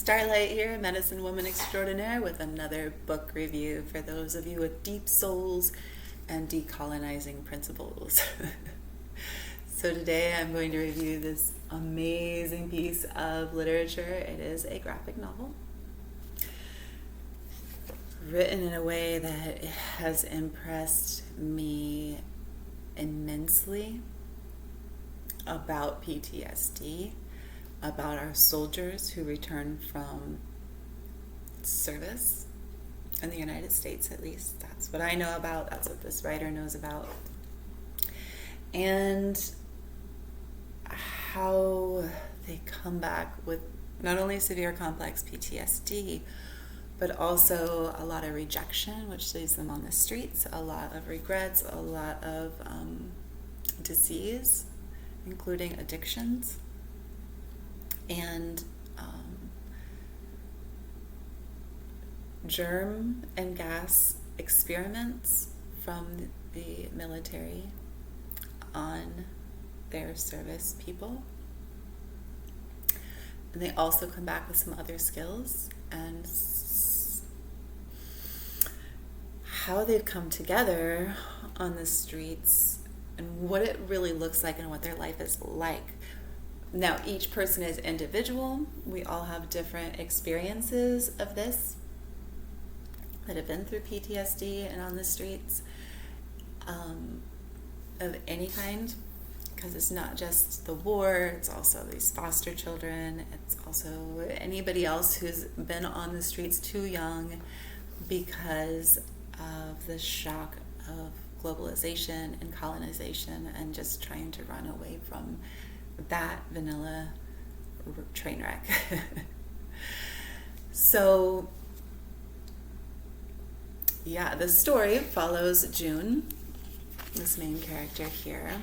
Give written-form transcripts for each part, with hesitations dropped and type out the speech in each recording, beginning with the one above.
Starlight here, medicine woman extraordinaire, with another book review for those of you with deep souls and decolonizing principles. So today I'm going to review this amazing piece of literature. It is a graphic novel written in a way that has impressed me immensely about PTSD, about our soldiers who return from service in the United States, at least. That's what I know about. That's what this writer knows about. And how they come back with not only severe complex PTSD, but also a lot of rejection, which leaves them on the streets, a lot of regrets, a lot of disease, including addictions, and germ and gas experiments from the military on their service people. And they also come back with some other skills and how they've come together on the streets and what it really looks like and what their life is like. Now, each person is individual. We all have different experiences of this that have been through PTSD and on the streets of any kind, because it's not just the war, it's also these foster children, it's also anybody else who's been on the streets too young because of the shock of globalization and colonization and just trying to run away from that vanilla train wreck. So, yeah, the story follows June, this main character here,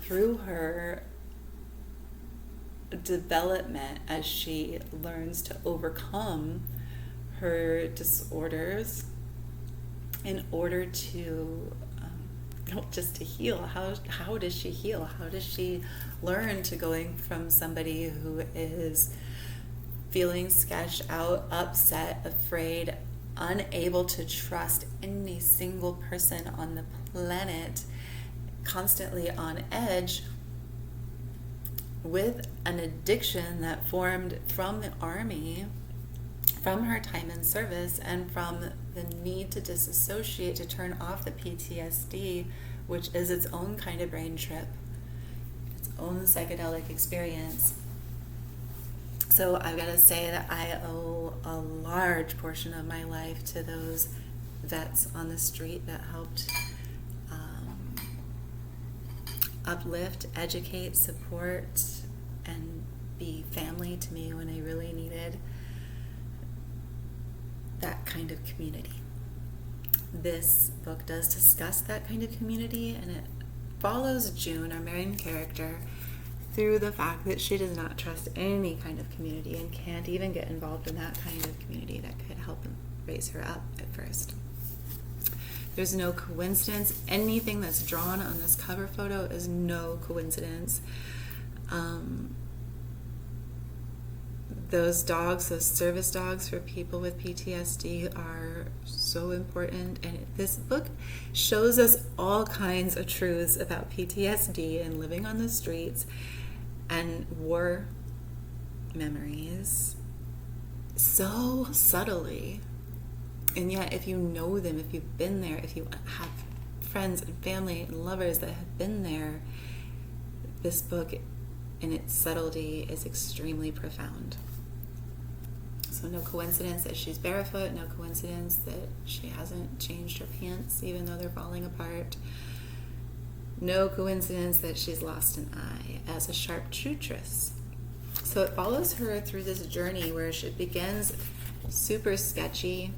through her development as she learns to overcome her disorders in order to just to heal. How does she heal? How does she learn to going from somebody who is feeling sketched out, upset, afraid, unable to trust any single person on the planet, constantly on edge, with an addiction that formed from the army, from her time in service, and from the need to disassociate, to turn off the PTSD, which is its own kind of brain trip, its own psychedelic experience. So I've got to say that I owe a large portion of my life to those vets on the street that helped uplift, educate, support, and be family to me when I really needed that kind of community. This book does discuss that kind of community, and it follows June, our main character, through the fact that she does not trust any kind of community and can't even get involved in that kind of community that could help raise her up at first. There's no coincidence. Anything that's drawn on this cover photo is no coincidence. Those dogs, those service dogs for people with PTSD, are so important. And this book shows us all kinds of truths about PTSD and living on the streets and war memories so subtly. And yet, if you know them, if you've been there, if you have friends and family and lovers that have been there, this book in its subtlety is extremely profound. So no coincidence that she's barefoot, no coincidence that she hasn't changed her pants even though they're falling apart. No coincidence that she's lost an eye as a chartreuse. So it follows her through this journey where she begins super sketchy,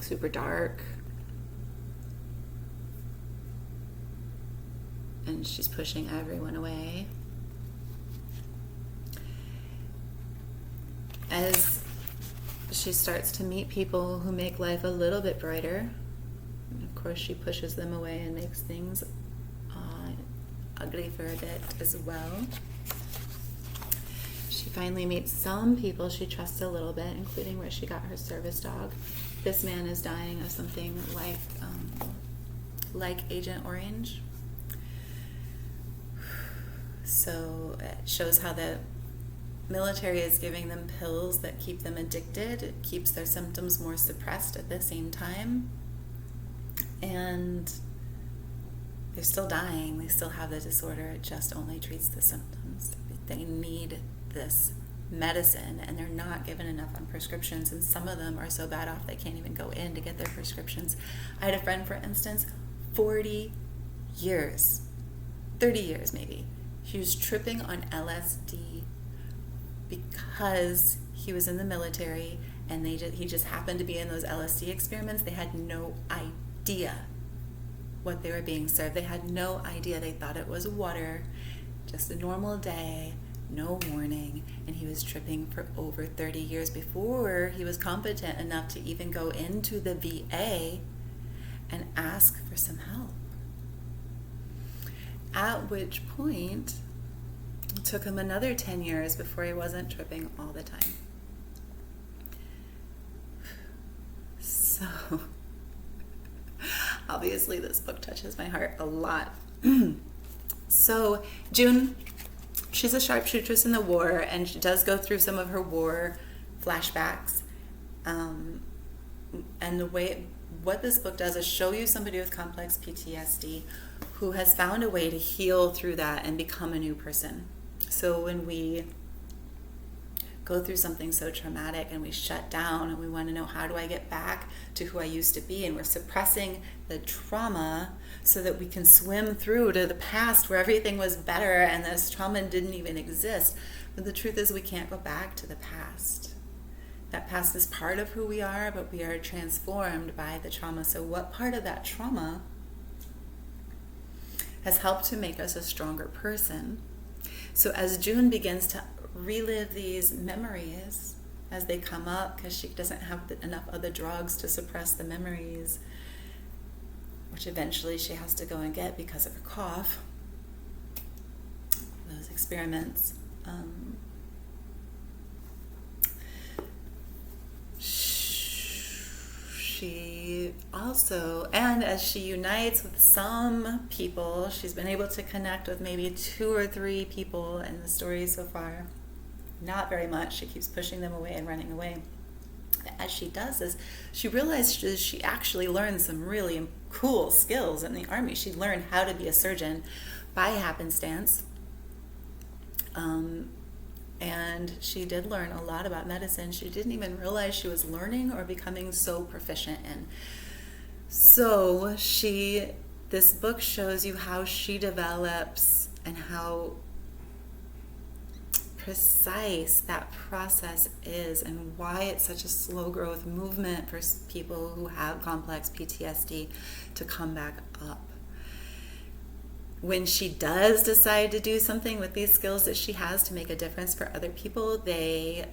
super dark, and she's pushing everyone away. As she starts to meet people who make life a little bit brighter, of course she pushes them away and makes things ugly for a bit as well. She finally meets some people she trusts a little bit, including where she got her service dog. This man is dying of something like Agent Orange. So it shows how the military is giving them pills that keep them addicted. It keeps their symptoms more suppressed at the same time. And they're still dying. They still have the disorder. It just only treats the symptoms. They need this medicine, and they're not given enough on prescriptions. And some of them are so bad off they can't even go in to get their prescriptions. I had a friend, for instance, 40 years, 30 years maybe. He was tripping on LSD because he was in the military, and he just happened to be in those LSD experiments. They had no idea what they were being served. They had no idea. They thought it was water, just a normal day, no warning, and he was tripping for over 30 years before he was competent enough to even go into the VA and ask for some help. At which point, it took him another 10 years before he wasn't tripping all the time. So, obviously this book touches my heart a lot. So, June, she's a sharpshootress in the war, and she does go through some of her war flashbacks. And what this book does is show you somebody with complex PTSD who has found a way to heal through that and become a new person. So when we go through something so traumatic and we shut down and we want to know, how do I get back to who I used to be? And we're suppressing the trauma so that we can swim through to the past where everything was better and this trauma didn't even exist. But the truth is, we can't go back to the past. That past is part of who we are, but we are transformed by the trauma. So what part of that trauma has helped to make us a stronger person? So as June begins to relive these memories as they come up, because she doesn't have enough other drugs to suppress the memories, which eventually she has to go and get because of her cough, those experiments. She also, and as she unites with some people, she's been able to connect with maybe 2 or 3 people in the story so far. Not very much. She keeps pushing them away and running away. As she does this, she realizes she actually learned some really cool skills in the Army. She learned how to be a surgeon by happenstance. And she did learn a lot about medicine she didn't even realize she was learning or becoming so proficient in. So this book shows you how she develops and how precise that process is, and why it's such a slow growth movement for people who have complex PTSD to come back up. When she does decide to do something with these skills that she has to make a difference for other people, they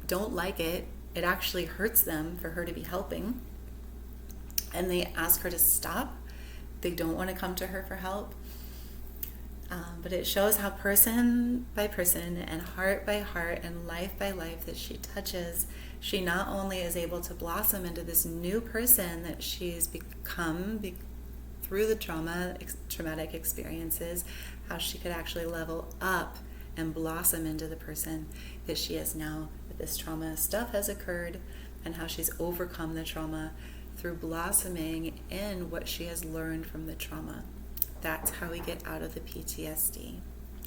don't like it. It actually hurts them for her to be helping. And they ask her to stop. They don't want to come to her for help. But it shows how person by person and heart by heart and life by life that she touches, she not only is able to blossom into this new person that she's become through the traumatic experiences, how she could actually level up and blossom into the person that she is now, that this trauma stuff has occurred, and how she's overcome the trauma through blossoming in what she has learned from the trauma. That's how we get out of the PTSD.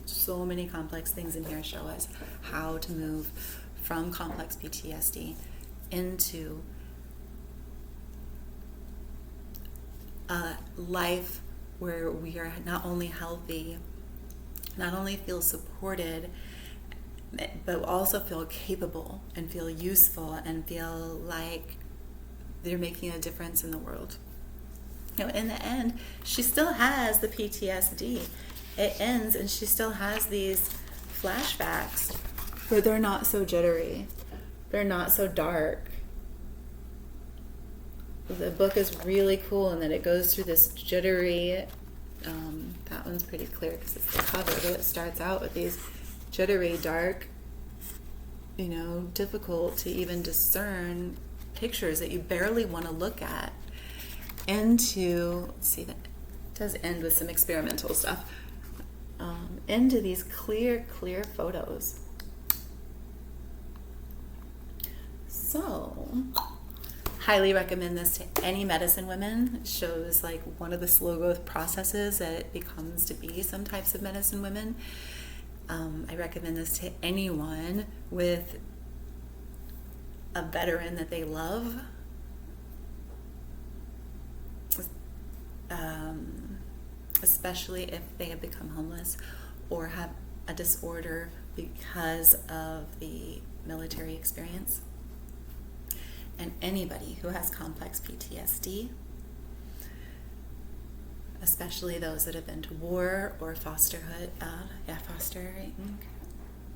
So many complex things in here show us how to move from complex PTSD into a life where we are not only healthy, not only feel supported, but also feel capable and feel useful and feel like they're making a difference in the world. You know, in the end, she still has the PTSD. It ends and she still has these flashbacks, but they're not so jittery. They're not so dark. The book is really cool in that it goes through this jittery, that one's pretty clear because it's the cover, but it starts out with these jittery, dark, difficult to even discern pictures that you barely want to look at, into, let's see, that does end with some experimental stuff, into these clear photos. So, highly recommend this to any medicine women. It shows like one of the slow growth processes that it becomes to be some types of medicine women. I recommend this to anyone with a veteran that they love, especially if they have become homeless or have a disorder because of the military experience. And anybody who has complex PTSD, especially those that have been to war or fosterhood, fostering,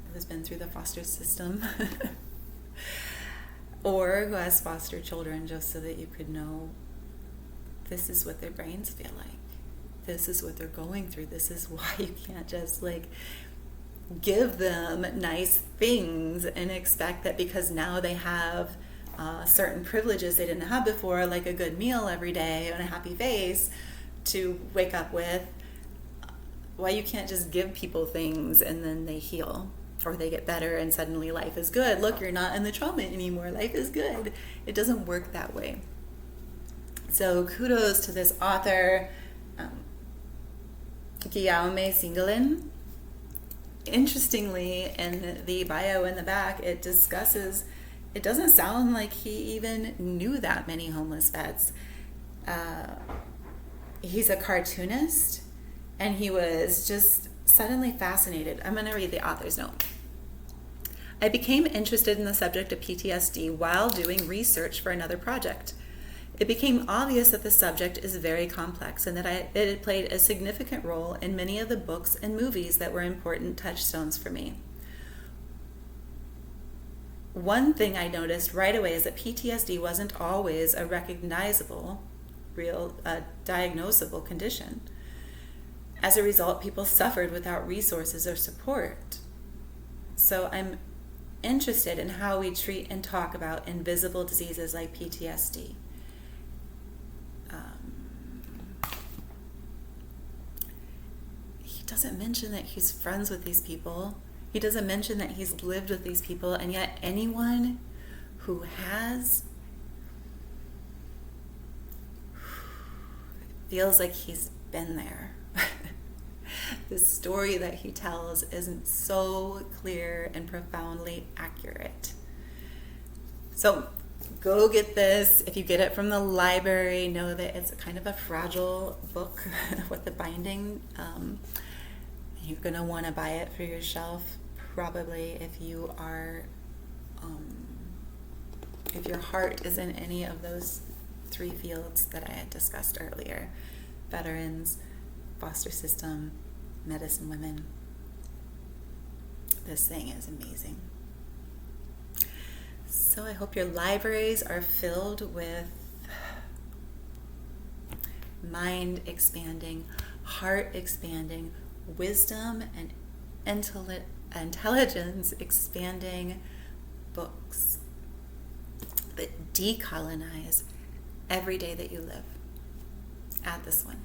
who has been through the foster system, or who has foster children, just so that you could know this is what their brains feel like. This is what they're going through. This is why you can't just give them nice things and expect that because now they have certain privileges they didn't have before, like a good meal every day and a happy face to wake up with, why you can't just give people things and then they heal or they get better and suddenly life is good. Look, you're not in the trauma anymore. Life is good. It doesn't work that way. So kudos to this author, Guillaume Singelin. Interestingly, in the bio in the back, it discusses, it doesn't sound like he even knew that many homeless vets. He's a cartoonist, and he was just suddenly fascinated. I'm going to read the author's note. I became interested in the subject of PTSD while doing research for another project. It became obvious that the subject is very complex and that it had played a significant role in many of the books and movies that were important touchstones for me. One thing I noticed right away is that PTSD wasn't always a recognizable, diagnosable condition. As a result, people suffered without resources or support. So I'm interested in how we treat and talk about invisible diseases like PTSD. He doesn't mention that he's friends with these people. He doesn't mention that he's lived with these people, and yet anyone who has feels like he's been there. The story that he tells isn't so clear and profoundly accurate. So go get this. If you get it from the library, know that it's kind of a fragile book with the binding. You're going to want to buy it for yourself, probably if you are, if your heart is in any of those three fields that I had discussed earlier: veterans, foster system, medicine women. This thing is amazing. So I hope your libraries are filled with mind expanding, heart expanding, wisdom and intelligence expanding books that decolonize every day that you live. Add this one.